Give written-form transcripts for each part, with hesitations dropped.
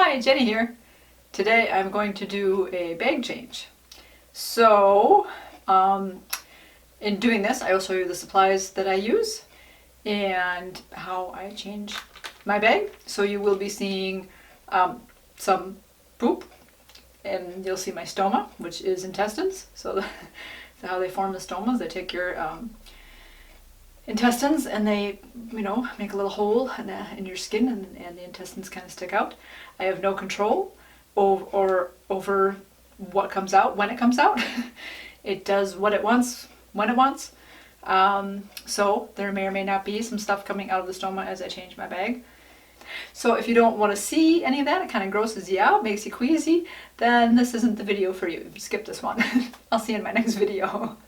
Hi, Jenny here. Today I'm going to do a bag change. So, in doing this, I will show you the supplies that I use and how I change my bag. So you will be seeing some poop, and you'll see my stoma, which is intestines. So how they form the stomas, they take your intestines and they, make a little hole in your skin, and the intestines kind of stick out. I have no control over what comes out when it comes out. It does what it wants when it wants. So there may or may not be some stuff coming out of the stoma as I change my bag. So if you don't want to see any of that, it kind of grosses you out, makes you queasy, then this isn't the video for you. Skip this one. I'll see you in my next video.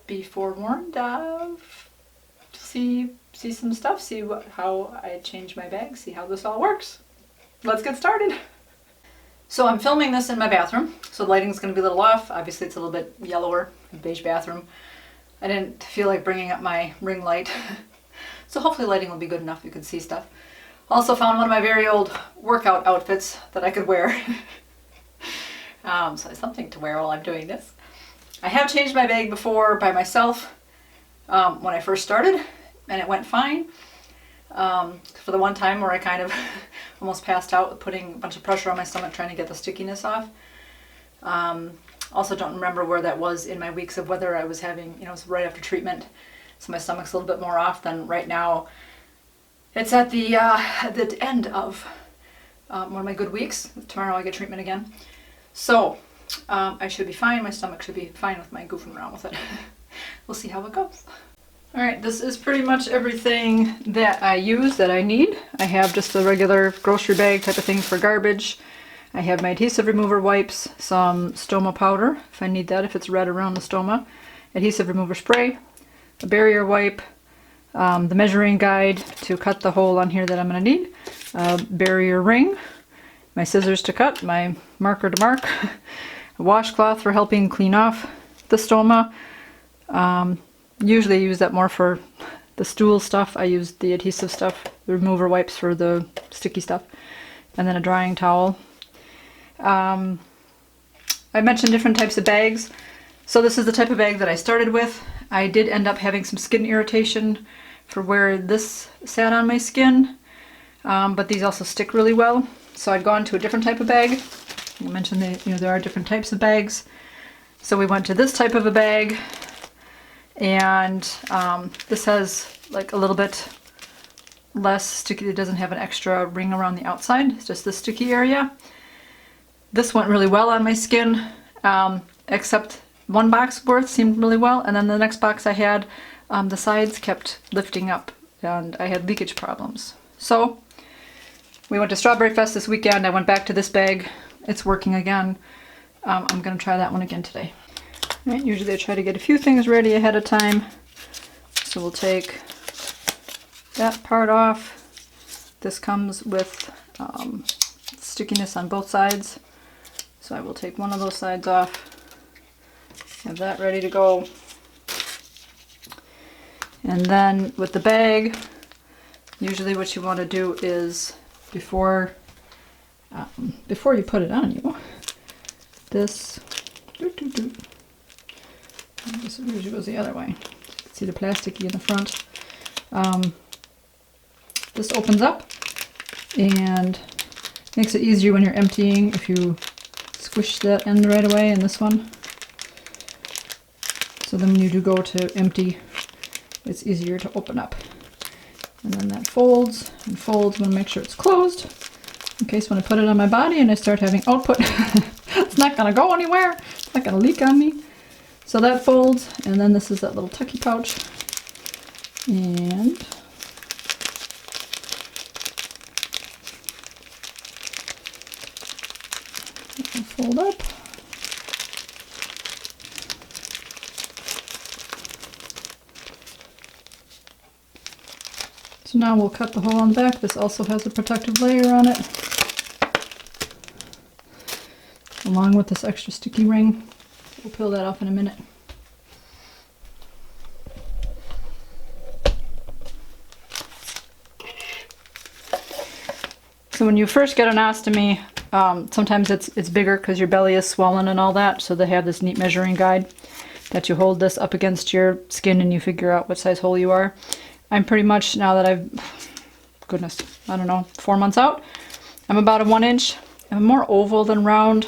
Be forewarned. See some stuff, see how I change my bag, see how this all works. Let's get started. So I'm filming this in my bathroom, so the lighting's going to be a little off. Obviously it's a little bit yellower, beige bathroom. I didn't feel like bringing up my ring light. So hopefully lighting will be good enough you can see stuff. Also found one of my very old workout outfits that I could wear. So it's something to wear while I'm doing this. I have changed my bag before by myself when I first started, and it went fine. For the one time where I kind of almost passed out with putting a bunch of pressure on my stomach trying to get the stickiness off. Also don't remember where that was in my weeks of whether I was having, it was right after treatment. So my stomach's a little bit more off than right now. It's at the end of one of my good weeks. Tomorrow I get treatment again. So I should be fine. My stomach should be fine with my goofing around with it. We'll see how it goes. Alright, this is pretty much everything that I use that I need. I have just the regular grocery bag type of thing for garbage. I have my adhesive remover wipes, some stoma powder if I need that, if it's red around the stoma, adhesive remover spray, a barrier wipe, the measuring guide to cut the hole on here that I'm going to need, a barrier ring, my scissors to cut, my marker to mark, a washcloth for helping clean off the stoma. Usually I use that more for the stool stuff. I use the adhesive stuff, the remover wipes for the sticky stuff, and then a drying towel. I mentioned different types of bags. So this is the type of bag that I started with. I did end up having some skin irritation for where this sat on my skin, but these also stick really well. So I'd gone to a different type of bag. I mentioned that there are different types of bags. So we went to this type of a bag, and this has like a little bit less sticky. It doesn't have an extra ring around the outside. It's just the sticky area. This went really well on my skin, except one box worth seemed really well, and then the next box I had, the sides kept lifting up and I had leakage problems. So we went to Strawberry Fest this weekend. I went back to this bag. It's working again. I'm going to try that one again today. Right, usually I try to get a few things ready ahead of time. So we'll take that part off. This comes with stickiness on both sides. So I will take one of those sides off. Have that ready to go. And then with the bag, usually what you want to do is before you put it on you, this usually goes the other way. You can see the plasticky in the front. This opens up and makes it easier when you're emptying if you squish that end right away in this one. So then when you do go to empty, it's easier to open up. And then that folds and folds. I'm going to make sure it's closed in case when I put it on my body and I start having output, it's not going to go anywhere. It's not going to leak on me. So that folds, and then this is that little tucky pouch. And it will fold up. So now we'll cut the hole on the back. This also has a protective layer on it, along with this extra sticky ring. We'll peel that off in a minute. So when you first get an ostomy, sometimes it's bigger because your belly is swollen and all that. So they have this neat measuring guide that you hold this up against your skin and you figure out what size hole you are. I'm pretty much, now that goodness, I don't know, 4 months out, I'm about a 1 inch. I'm more oval than round.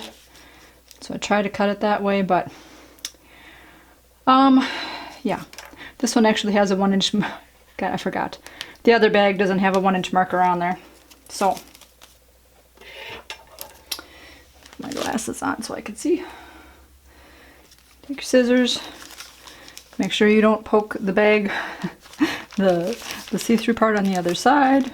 So I try to cut it that way, but yeah. This one actually has a 1 inch, God, I forgot. The other bag doesn't have a 1 inch marker on there. So, put my glasses on so I can see. Take your scissors. Make sure you don't poke the bag, the see-through part on the other side.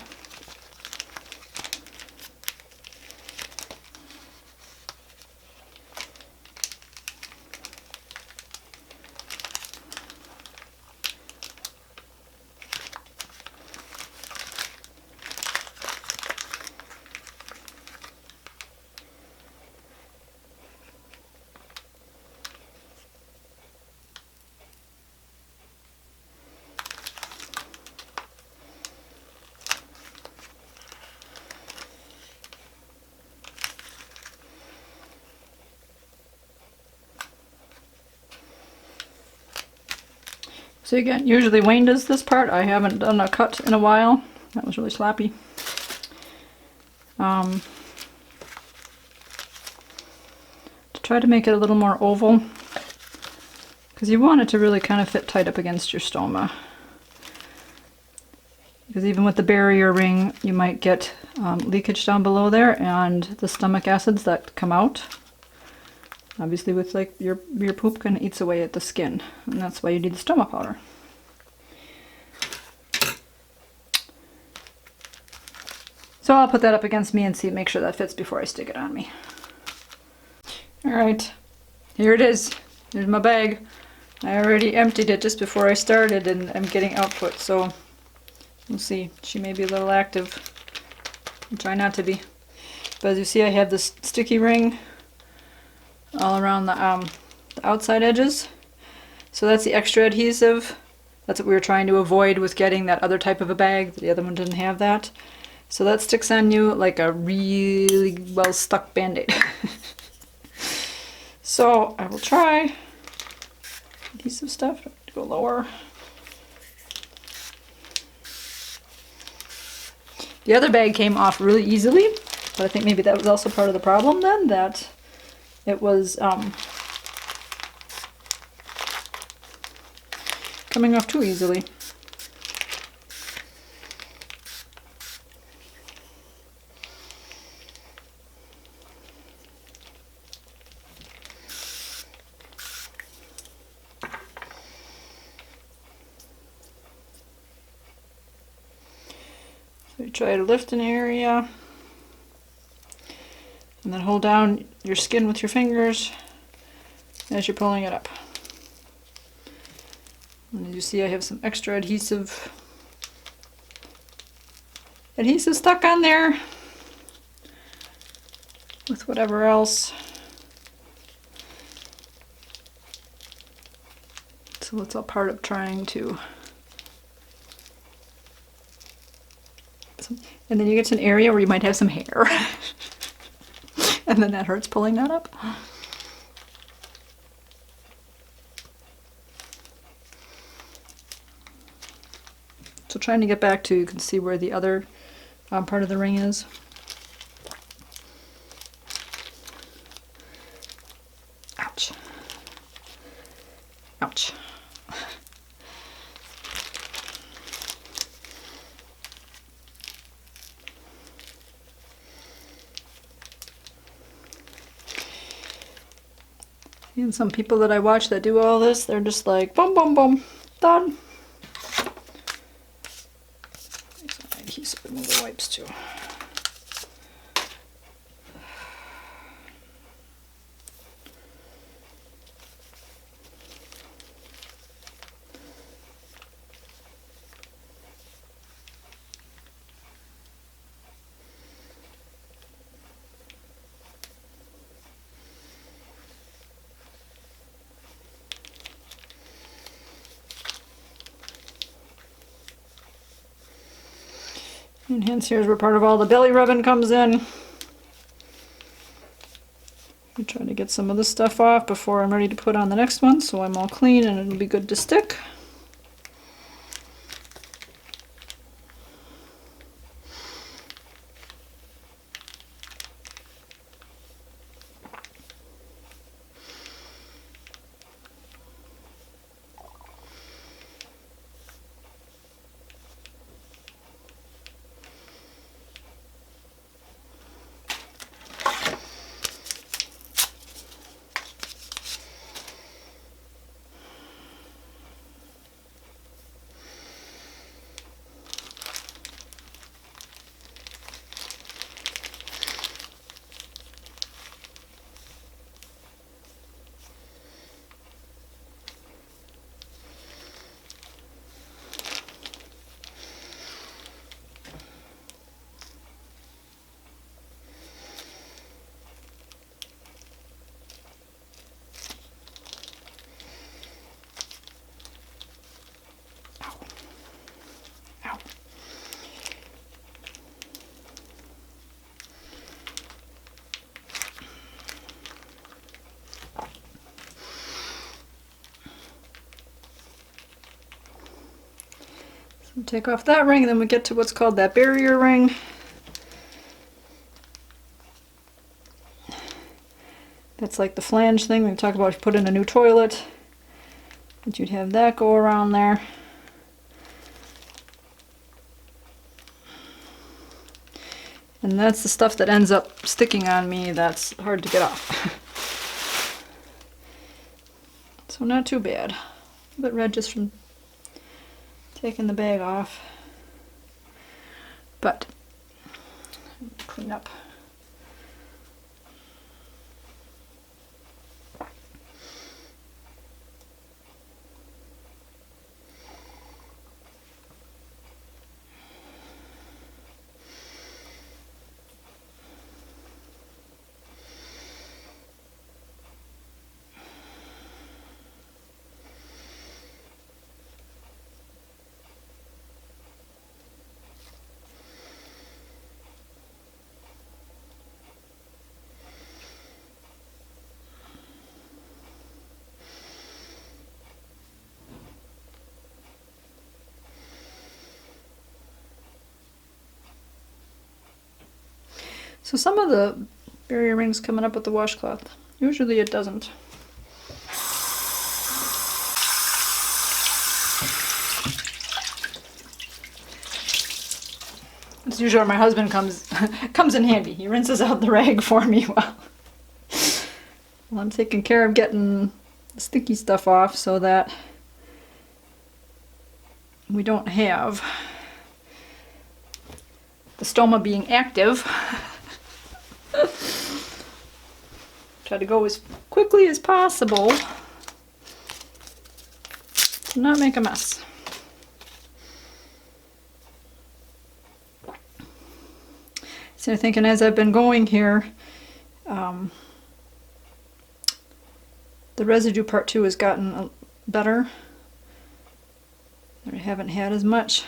So again, usually Wayne does this part. I haven't done a cut in a while. That was really sloppy. To try to make it a little more oval, because you want it to really kind of fit tight up against your stoma. Because even with the barrier ring, you might get leakage down below there and the stomach acids that come out. Obviously with like your poop kind of eats away at the skin, and that's why you need the stoma powder. So I'll put that up against me and see, make sure that fits before I stick it on me. Alright, here it is. Here's my bag. I already emptied it just before I started and I'm getting output, so we'll see. She may be a little active. I'll try not to be. But as you see, I have this sticky ring all around the outside edges. So that's the extra adhesive. That's what we were trying to avoid with getting that other type of a bag. The other one didn't have that. So that sticks on you like a really well stuck band-aid. So I will try adhesive stuff. Go lower. The other bag came off really easily, but I think maybe that was also part of the problem then, that it was coming off too easily. So you try to lift an area and then hold down your skin with your fingers as you're pulling it up. And as you see, I have some extra adhesive stuck on there with whatever else. So it's all part of trying to. And then you get to an area where you might have some hair. And then that hurts pulling that up. So trying to get back to, you can see where the other part of the ring is. Ouch. Ouch. And some people that I watch that do all this, they're just like, boom, boom, boom, done. Adhesive removal wipes too. And hence here's where part of all the belly rubbing comes in. I'm trying to get some of this stuff off before I'm ready to put on the next one, so I'm all clean and it'll be good to stick. Take off that ring, and then we get to what's called that barrier ring. That's like the flange thing we talk about if you put in a new toilet, that you'd have that go around there. And that's the stuff that ends up sticking on me that's hard to get off. So not too bad. A bit red just from taking the bag off, but clean up. So some of the barrier rings coming up with the washcloth. Usually it doesn't. It's usually where my husband comes in handy. He rinses out the rag for me while I'm taking care of getting the sticky stuff off so that we don't have the stoma being active. Try to go as quickly as possible to not make a mess. So I'm thinking as I've been going here, the residue part too has gotten better. I haven't had as much.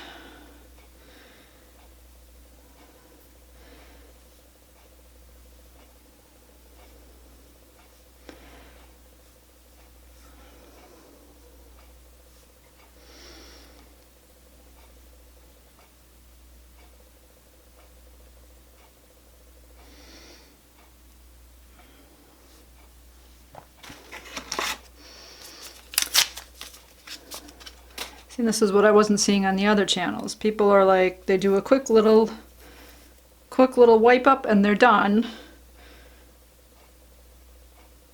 See, this is what I wasn't seeing on the other channels. People are like, they do a quick little wipe up and they're done.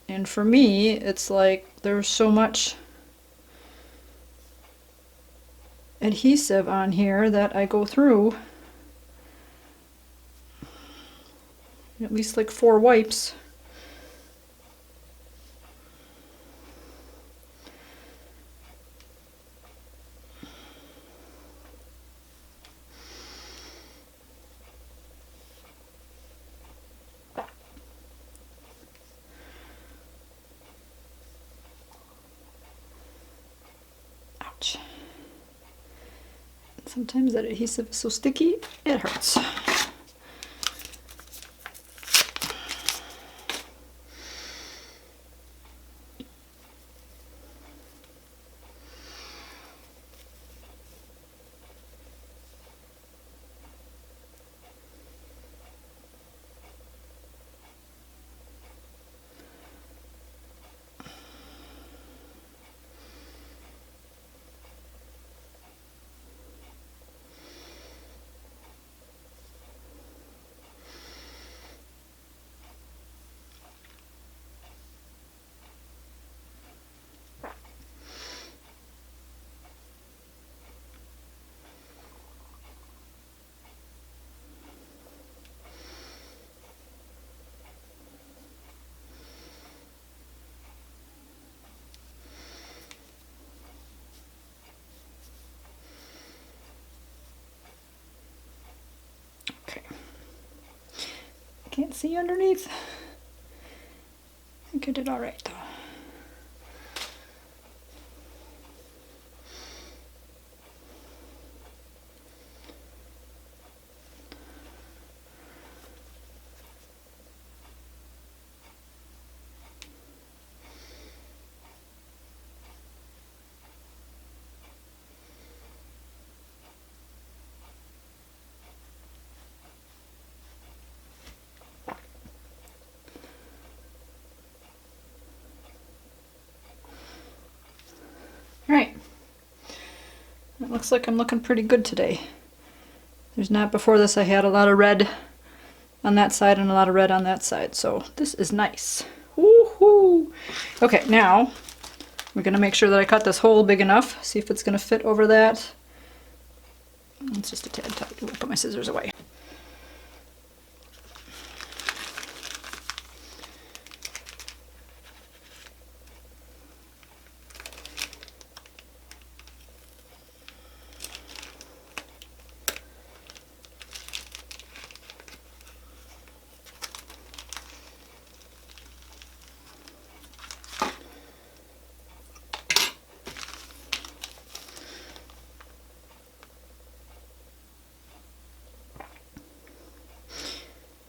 And for me, it's like there's so much adhesive on here that I go through at least like 4 wipes. Sometimes that adhesive is so sticky, it hurts. Okay. Can't see underneath. I think I did all right though. Right. It looks like I'm looking pretty good today. There's not, before this I had a lot of red on that side and a lot of red on that side, so this is nice. Woohoo! Okay, now we're gonna make sure that I cut this hole big enough, see if it's gonna fit over that. It's just a tad tight. I'll put my scissors away.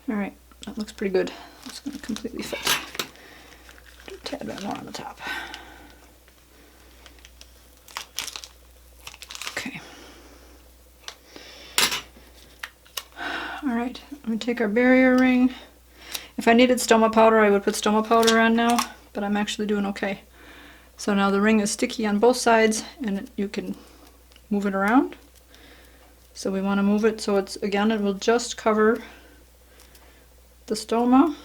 Alright, that looks pretty good. It's going to completely fit. Do a tad bit more on the top. Okay. Alright, I'm going to take our barrier ring. If I needed stoma powder, I would put stoma powder on now, but I'm actually doing okay. So now the ring is sticky on both sides, and you can move it around. So we want to move it so it's, again, it will just cover the stoma.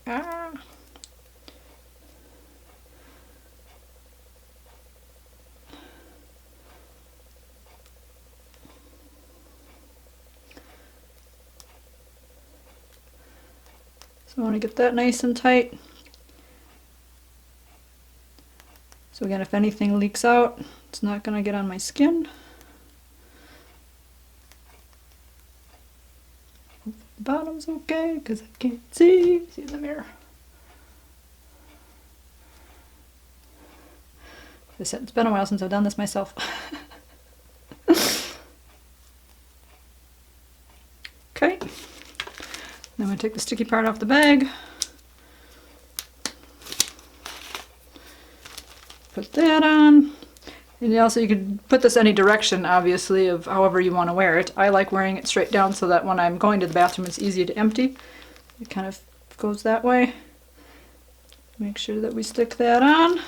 Ah. So I want to get that nice and tight. So again, if anything leaks out, it's not going to get on my skin. The bottom's okay because I can't see in the mirror. As I said, it's been a while since I've done this myself. Okay. Then I'm going to take the sticky part off the bag. Put that on. And also you could put this any direction, obviously, of however you want to wear it. I like wearing it straight down so that when I'm going to the bathroom it's easy to empty. It kind of goes that way. Make sure that we stick that on.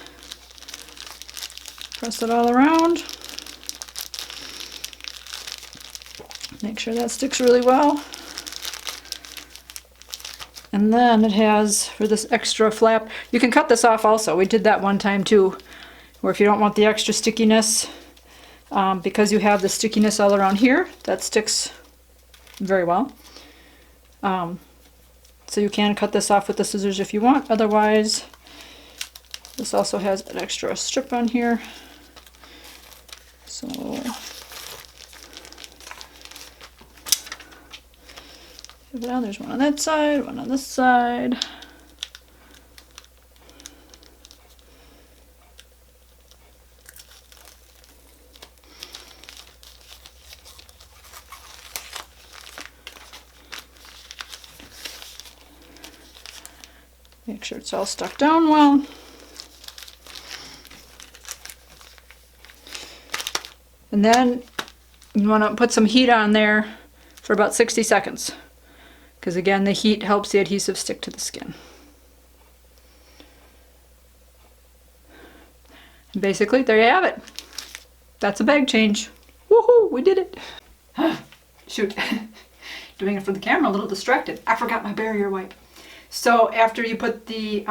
Press it all around. Make sure that sticks really well. And then it has, for this extra flap, you can cut this off also. We did that one time too, where if you don't want the extra stickiness, because you have the stickiness all around here, that sticks very well. So you can cut this off with the scissors if you want. Otherwise, this also has an extra strip on here. So there's one on that side, one on this side. Make sure it's all stuck down well. And then you want to put some heat on there for about 60 seconds. Because again, the heat helps the adhesive stick to the skin. And basically, there you have it. That's a bag change. Woohoo, we did it. Shoot, doing it for the camera, a little distracted. I forgot my barrier wipe. So after you put the,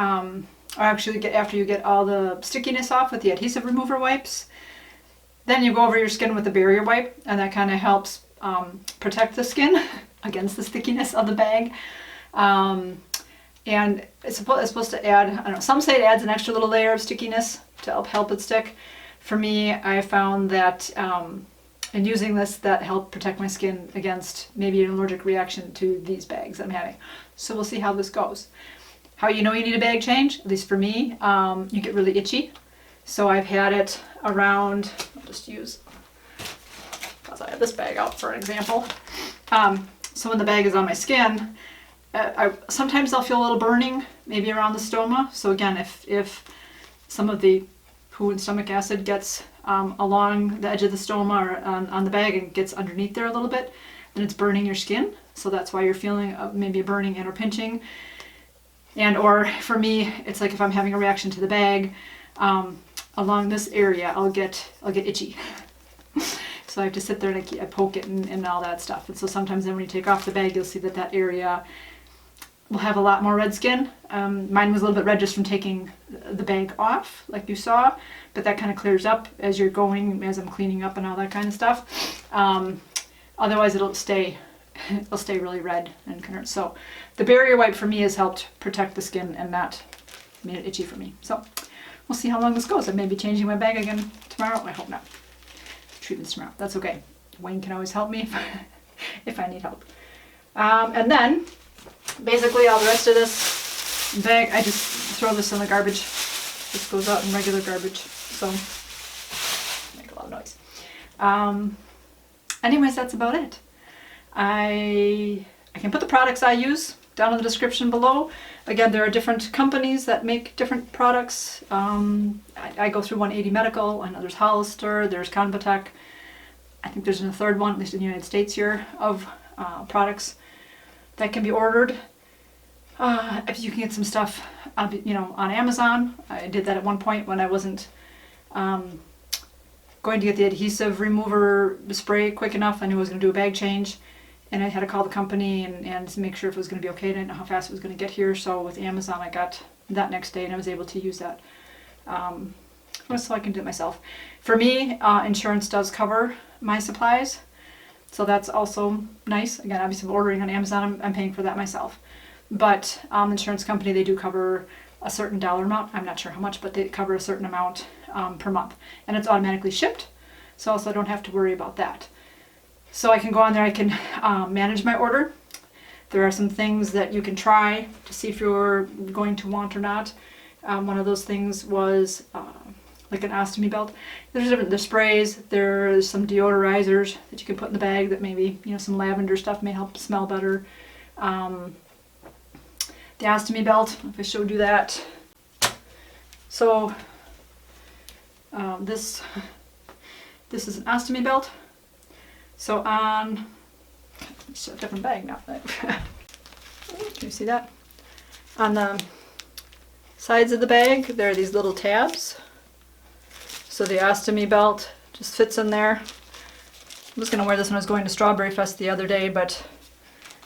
after you get all the stickiness off with the adhesive remover wipes, then you go over your skin with the barrier wipe, and that kind of helps protect the skin against the stickiness of the bag. And it's supposed to add, I don't know, some say it adds an extra little layer of stickiness to help it stick. For me, I found that in using this, that helped protect my skin against maybe an allergic reaction to these bags I'm having. So we'll see how this goes. How you know you need a bag change, at least for me, you get really itchy. So I've had it around, I'll just use, because I have this bag out for an example. So when the bag is on my skin, sometimes I'll feel a little burning, maybe around the stoma. So again, if some of the poo and stomach acid gets along the edge of the stoma or on the bag and gets underneath there a little bit, then it's burning your skin. So that's why you're feeling maybe a burning and or pinching. And or for me, it's like if I'm having a reaction to the bag, along this area, I'll get itchy. So I have to sit there and I poke it and all that stuff. And so sometimes then when you take off the bag, you'll see that that area will have a lot more red skin. Mine was a little bit red just from taking the bag off, like you saw, but that kind of clears up as you're going, as I'm cleaning up and all that kind of stuff. Otherwise it'll stay really red and kind of, so the barrier wipe for me has helped protect the skin and not made it itchy for me. So we'll see how long this goes. I may be changing my bag again tomorrow. I hope not. Treatments tomorrow. That's okay. Wayne can always help me if I need help. And then basically all the rest of this bag, I just throw this in the garbage. This goes out in regular garbage. So make a lot of noise. Anyways, that's about it. I can put the products I use down in the description below. Again, there are different companies that make different products. I go through 180 Medical. I know there's Hollister, there's Convatec. I think there's a third one, at least in the United States here, of products that can be ordered. If you can get some stuff, on Amazon. I did that at one point when I wasn't going to get the adhesive remover spray quick enough. I knew I was going to do a bag change. And I had to call the company and make sure if it was going to be okay. I didn't know how fast it was going to get here. So with Amazon, I got that next day and I was able to use that. So I can do it myself. For me, insurance does cover my supplies. So that's also nice. Again, obviously if I'm ordering on Amazon, I'm paying for that myself. But insurance company, they do cover a certain dollar amount. I'm not sure how much, but they cover a certain amount per month. And it's automatically shipped. So also I don't have to worry about that. So I can go on there, I can manage my order. There are some things that you can try to see if you're going to want or not. One of those things was like an ostomy belt. There's sprays, there's some deodorizers that you can put in the bag that maybe, some lavender stuff may help smell better. The ostomy belt, if I showed you that. So this is an ostomy belt. So on, it's a different bag now. Can you see that? On the sides of the bag, there are these little tabs. So the ostomy belt just fits in there. I was going to wear this when I was going to Strawberry Fest the other day, but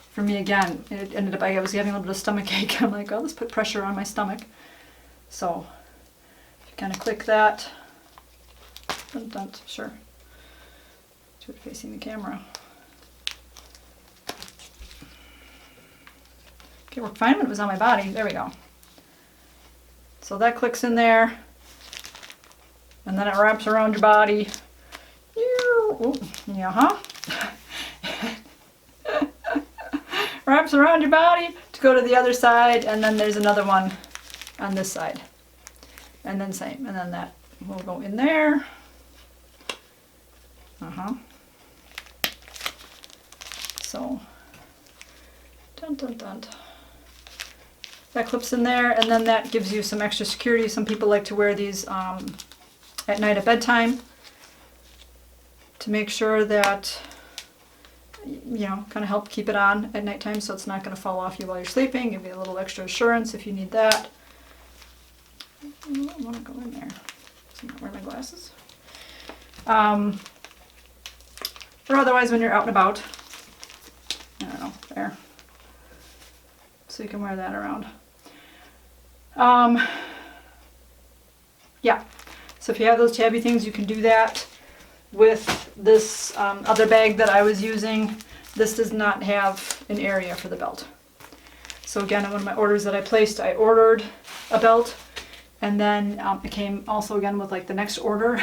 for me again, it ended up, I was having a little bit of stomach ache. I'm like, oh, let's put pressure on my stomach. So if you kind of click that, sure. Facing the camera. Okay, worked fine when it was on my body. There we go. So that clicks in there, and then it wraps around your body. Wraps around your body to go to the other side, and then there's another one on this side. And then same, and then that will go in there. So, That clips in there, and then that gives you some extra security. Some people like to wear these at night at bedtime to make sure that, you know, kind of help keep it on at nighttime so it's not going to fall off you while you're sleeping. Give you a little extra assurance if you need that. I don't want to go in there. So I'm not wearing my glasses. Or otherwise when you're out and about. I don't know, there. So you can wear that around. Yeah, so if you have those tabby things, you can do that with this other bag that I was using. This does not have an area for the belt. So again, in one of my orders that I placed, I ordered a belt, and then it came also again with like the next order.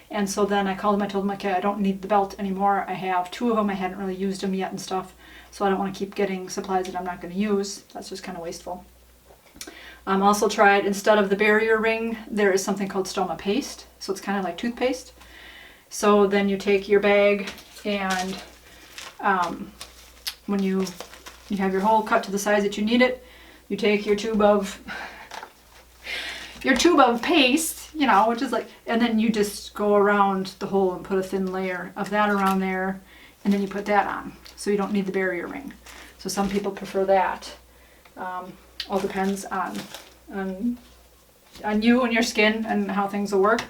And so then I called them, I told them, okay, I don't need the belt anymore. I have 2 of them, I hadn't really used them yet and stuff. So I don't want to keep getting supplies that I'm not going to use. That's just kind of wasteful. Also tried, instead of the barrier ring, there is something called stoma paste. So it's kind of like toothpaste. So then you take your bag and when you have your hole cut to the size that you need it, you take your tube of paste, you know, which is like, and then you just go around the hole and put a thin layer of that around there, and then you put that on. So you don't need the barrier ring. So some people prefer that. All depends on you and your skin and how things will work.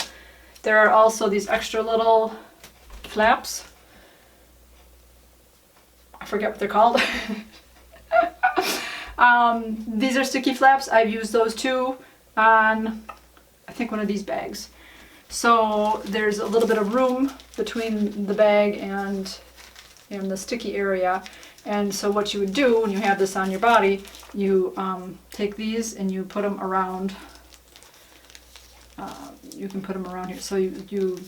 There are also these extra little flaps. I forget what they're called. These are sticky flaps. I've used those too on, I think, one of these bags. So there's a little bit of room between the bag and the sticky area. And so what you would do when you have this on your body, you take these and you put them around. You can put them around here. So you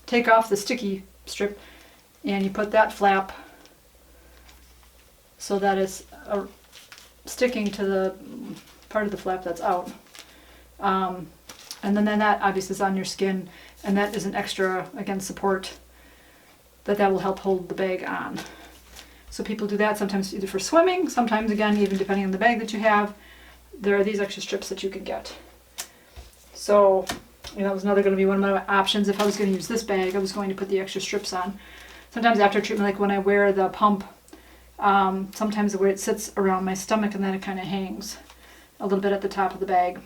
take off the sticky strip and you put that flap so that it's sticking to the part of the flap that's out. And then that obviously is on your skin, and that is an extra, again, support that will help hold the bag on. So people do that sometimes either for swimming, sometimes, again, even depending on the bag that you have, there are these extra strips that you can get. So, you know, that was going to be one of my options. If I was going to use this bag, I was going to put the extra strips on. Sometimes after treatment, like when I wear the pump, sometimes where it sits around my stomach and then it kind of hangs a little bit at the top of the bag.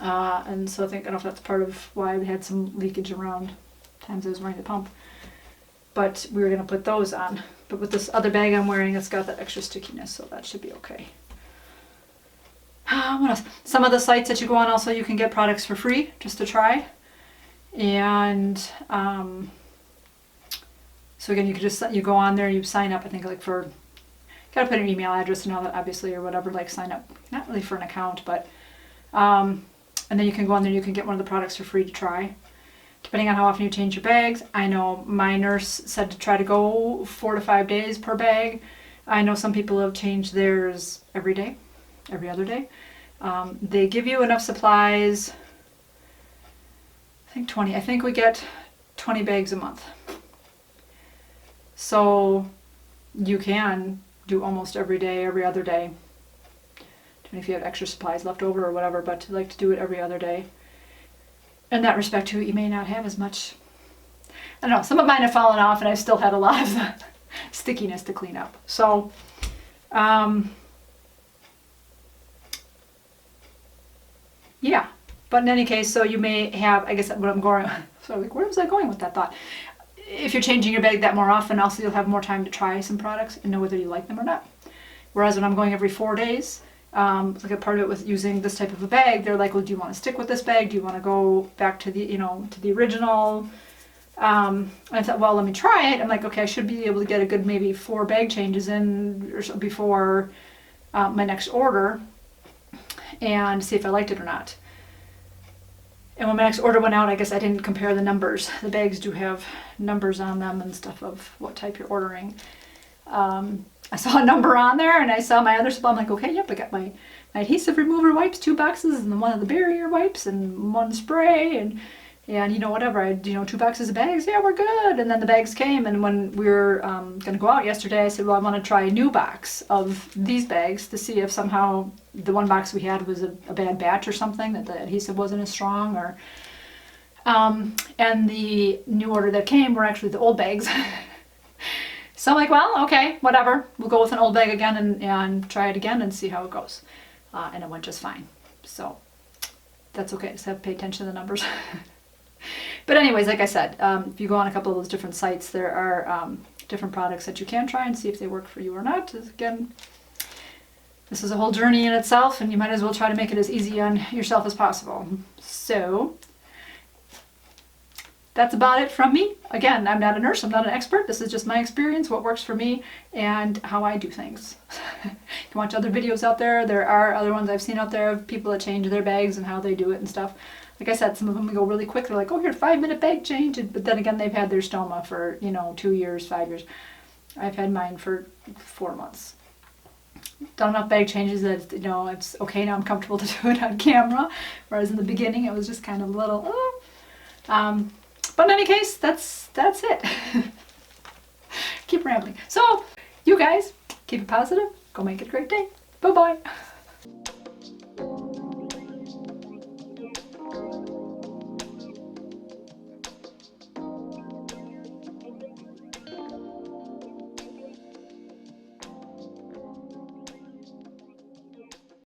And so I don't know if that's part of why we had some leakage around times I was wearing the pump. But we were going to put those on. But with this other bag I'm wearing, it's got that extra stickiness, so that should be okay. What else? Some of the sites that you go on also, you can get products for free just to try. And so again, you go on there, you sign up, I think, like for, gotta put an email address and all that, obviously, or whatever, like sign up, not really for an account, but and then you can go on there, you can get one of the products for free to try. Depending on how often you change your bags. I know my nurse said to try to go 4 to 5 days per bag. I know some people have changed theirs every day, every other day. They give you enough supplies, I think 20. I think we get 20 bags a month. So you can do almost every day, every other day. If you have extra supplies left over or whatever, but I like to do it every other day. In that respect too, you may not have as much, I don't know, some of mine have fallen off and I've still had a lot of the stickiness to clean up. So, yeah, but in any case, so you may have, I guess what I'm going, so like, where was I going with that thought? If you're changing your bag that more often, also you'll have more time to try some products and know whether you like them or not. Whereas when I'm going every 4 days, like a part of it with using this type of a bag, they're like, well, do you want to stick with this bag? Do you want to go back to the, to the original? And I thought, well, let me try it. I'm like, okay, I should be able to get a good maybe 4 bag changes in or so before my next order and see if I liked it or not. And when my next order went out, I guess I didn't compare the numbers. The bags do have numbers on them and stuff of what type you're ordering. I saw a number on there and I saw my other supply. I'm like, okay, yep, I got my adhesive remover wipes, 2 boxes, and then one of the barrier wipes and 1 spray. And And, whatever, 2 boxes of bags, yeah, we're good. And then the bags came, and when we were going to go out yesterday, I said, well, I want to try a new box of these bags to see if somehow the one box we had was a bad batch or something, that the adhesive wasn't as strong, or... and the new order that came were actually the old bags. So I'm like, well, okay, whatever. We'll go with an old bag again and try it again and see how it goes. And it went just fine. So that's okay. Just have to pay attention to the numbers. But anyways, like I said, if you go on a couple of those different sites, there are different products that you can try and see if they work for you or not. Again, this is a whole journey in itself, and you might as well try to make it as easy on yourself as possible. So that's about it from me. Again, I'm not a nurse, I'm not an expert. This is just my experience, what works for me, and how I do things. You can watch other videos out there. There are other ones I've seen out there of people that change their bags and how they do it and stuff. Like I said, some of them go really quick. They're like, oh, here, 5-minute bag change. But then again, they've had their stoma for, 2 years, 5 years. I've had mine for 4 months. Done enough bag changes that, it's okay now, I'm comfortable to do it on camera. Whereas in the beginning, it was just kind of a little, but in any case, that's it. Keep rambling. So, you guys, keep it positive. Go make it a great day. Bye-bye.